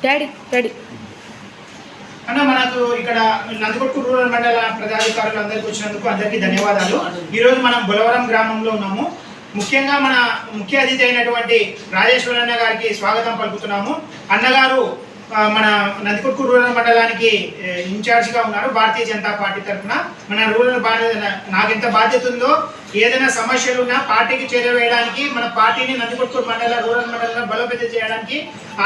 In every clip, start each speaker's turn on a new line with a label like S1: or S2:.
S1: Daddy daddy
S2: అన్న మనకు ఇక్కడ నందికొట్కూరు రూరల్ మండల ప్రజాధికారులు అందరికీ వచ్చినందుకు అందరికీ ధన్యవాదాలు. ఈరోజు మనం బొలవరం గ్రామంలో ఉన్నాము. ముఖ్యంగా మన ముఖ్య అతిథి అయినటువంటి రాజేశ్వర అన్న గారికి స్వాగతం పలుకుతున్నాము. అన్నగారు మన నందికొట్కూరు రూరల్ మండలానికి ఇన్ఛార్జిగా ఉన్నారు భారతీయ జనతా పార్టీ తరఫున. మన రూరల్ నాకు ఎంత బాధ్యత ఉందో ఏదైనా సమస్యలు ఉన్నా పార్టీకి చేరవేయడానికి, మన పార్టీని నందికొట్కూరు మండల రూరల్ మండలంలో బలోపేతం చేయడానికి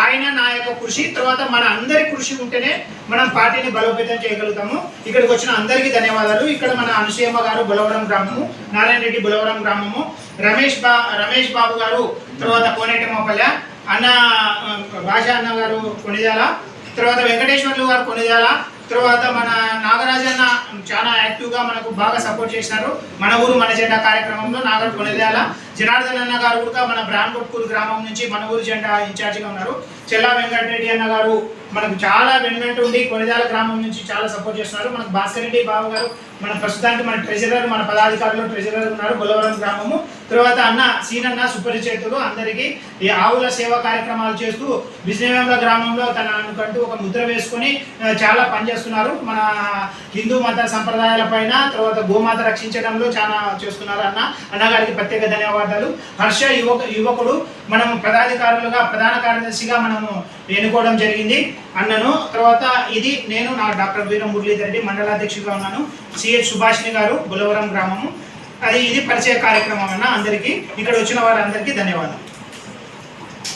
S2: ఆయన నా యొక్క కృషి, తర్వాత మన అందరి కృషి ఉంటేనే మనం పార్టీని బలోపేతం చేయగలుగుతాము. ఇక్కడికి వచ్చిన అందరికీ ధన్యవాదాలు. ఇక్కడ మన అనుసూయమ్మ గారు బొలవరం గ్రామము, నారాయణ రెడ్డి బొలవరం గ్రామము, రమేష్ బాబు గారు, తర్వాత కోనేటి మోపల్లె అన్న, భాషా అన్న గారు కొనిజాల, తర్వాత వెంకటేశ్వర్లు గారు కొనిజాల, తర్వాత మన నాగరాజన్న చాలా యాక్టివ్గా మనకు బాగా సపోర్ట్ చేసినారు. మన ఊరు మన జెండా కార్యక్రమంలో నాగర్ కొనిజాల, జనార్దన్ అన్న గారు కూడా మన బ్రాహ్మణకొట్కూరు గ్రామం నుంచి మన ఊరు జెండా ఇన్ఛార్జిగా ఉన్నారు. చెల్లా వెంకటరెడ్డి అన్న గారు మనకు చాలా వెనువెంట ఉండి కొనిజాల గ్రామం నుంచి చాలా సపోర్ట్ చేస్తున్నారు. మనకు భాస్కర్ రెడ్డి బాబు గారు మన ప్రస్తుతానికి మన ట్రెజరర్, మన పదాధికారులు ట్రెజరర్ ఉన్నారు బొలవరం గ్రామము. తర్వాత అన్న సీనన్న సుపరిచేతులు అందరికీ ఈ ఆవుల సేవా కార్యక్రమాలు చేస్తూ విజయవేముల గ్రామంలో తనకంటూ ఒక ముద్ర వేసుకొని చాలా పనిచేస్తున్నారు. మన హిందూ మత సంప్రదాయాల పైన, తర్వాత గోమాత రక్షించడంలో చాలా చేస్తున్నారు. అన్నగారికి ప్రత్యేక ధన్యవాదాలు. హర్ష యువకుడు మనం పదాధికారులుగా ప్రధాన కార్యదర్శిగా మనము ఎన్నుకోవడం జరిగింది అన్నను. తర్వాత ఇది నేను నా డాక్టర్ వీర మురళీధర్ రెడ్డి మండలాధ్యక్షుడిగా ఉన్నాను. సిహెచ్ సుభాషిణి గారు బొలవరం గ్రామము. ఇది పరిచయ కార్యక్రమం అన్న అందరికీ. ఇక్కడ వచ్చిన వారందరికీ ధన్యవాదాలు.